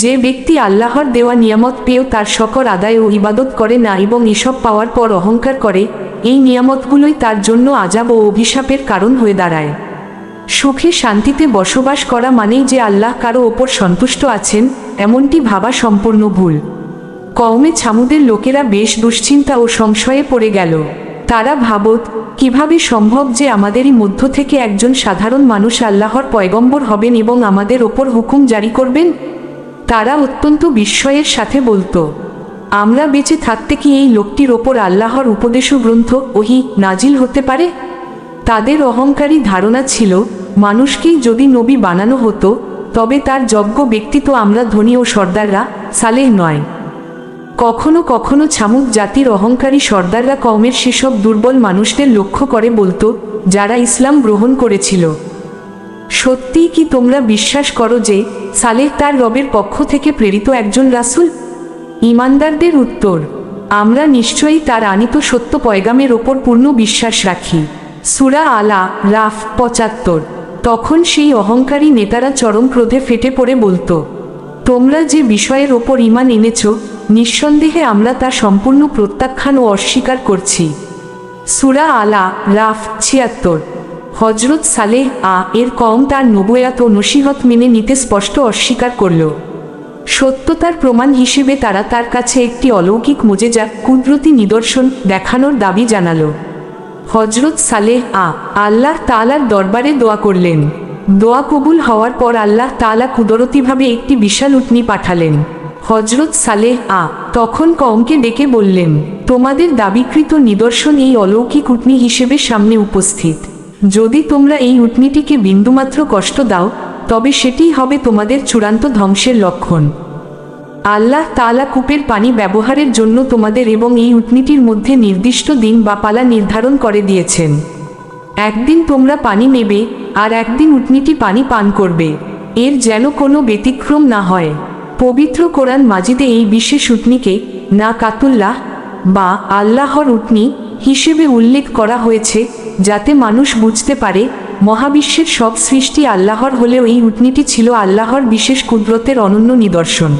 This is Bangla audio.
যে ব্যক্তি আল্লাহর দেওয়া নিয়ামত পেয়েও তার শকর আদায় ও ইবাদত করে না এবং এসব পাওয়ার পর অহংকার করে, এই নিয়ামতগুলোই তার জন্য আযাব ও অভিশাপের কারণ হয়ে দাঁড়ায়। সুখে শান্তিতে বসবাস করা মানেই যে আল্লাহ কারো ওপর সন্তুষ্ট আছেন, এমনটি ভাবা সম্পূর্ণ ভুল। কওমে ছামুদের লোকেরা বেশ দুশ্চিন্তা ও সংশয়ে পড়ে গেল। তারা ভাবত, কিভাবে সম্ভব যে আমাদেরই মধ্য থেকে একজন সাধারণ মানুষ আল্লাহর পয়গম্বর হবেন এবং আমাদের ওপর হুকুম জারি করবেন? তারা অত্যন্ত বিস্ময়ের সাথে বলতো, আমরা বেঁচে থাকতে কি এই লোকটির ওপর আল্লাহর উপদেশ গ্রন্থ ওহী নাজিল হতে পারে? তাদের অহংকারী ধারণা ছিল, মানুষকেই যদি নবী বানানো হতো, তবে তার যোগ্য ব্যক্তি তো আমরা ধনী ও সর্দাররা, সালেহ নয়। কখনো কখনো ছামুদ জাতির অহংকারী সর্দাররা কওমের সেসব দুর্বল মানুষদের লক্ষ্য করে বলতো, যারা ইসলাম গ্রহণ করেছিল, সত্যিই কি তোমরা বিশ্বাস করো যে সালেহ তার রবের পক্ষ থেকে প্রেরিত একজন রাসূল? ঈমানদারদের উত্তর, আমরা নিশ্চয়ই তার আনিত সত্য পয়গামের ওপর পূর্ণ বিশ্বাস রাখি। সূরা আলা রাফ ৭৫। তখন সেই অহংকারী নেতারা চরম ক্রোধে ফেটে পড়ে বলতো, তোমরা যে বিষয়ের ওপর ঈমান এনেছ, নিঃসন্দেহে আমরা তা সম্পূর্ণ প্রত্যাখ্যান ও অস্বীকার করছি। সূরা আলা রাফ ৭৬। হযরত সালেহ এর কওম তার নবুয়ত ও নসিহত মেনে নিতে স্পষ্ট অস্বীকার করল। সত্যতার প্রমাণ হিসেবে তারা তার কাছে একটি অলৌকিক মুজেজা, কুদরতি নিদর্শন দেখানোর দাবি জানালো। হযরত সালেহ আল্লাহ তাআলার দরবারে দোয়া করলেন। দোয়া কবুল হওয়ার পর আল্লাহ তাআলা কুদরতিভাবে একটি বিশাল উটনী পাঠালেন। হযরত সালেহ তখন কওমকে ডেকে বললেন, তোমাদের দাবিকৃত নিদর্শন এই অলৌকিক উটনী হিসেবে সামনে উপস্থিত। যদি তোমরা এই উটনীটিকে বিন্দুমাত্র কষ্ট দাও, তবে সেটিই হবে তোমাদের চূড়ান্ত ধ্বংসের লক্ষণ। আল্লাহ তাআলা কূপের পানি ব্যবহারের জন্য তোমাদের এবং এই উটনীটির মধ্যে নির্দিষ্ট দিন বা পালা নির্ধারণ করে দিয়েছেন। একদিন তোমরা পানি নেবে, আর একদিন উটনীটি পানি পান করবে। এর যেন কোনো ব্যতিক্রম না হয়। পবিত্র কোরআন মাজিদে এই বিশেষ উটনীকে নাকাতুল্লাহ বা আল্লাহর উটনী হিসেবে উল্লেখ করা হয়েছে, যাতে মানুষ বুঝতে পারে মহাবিশ্বের সব সৃষ্টি আল্লাহর হলেও এই উটনীটি ছিল আল্লাহর বিশেষ কুদরতের অনন্য নিদর্শন।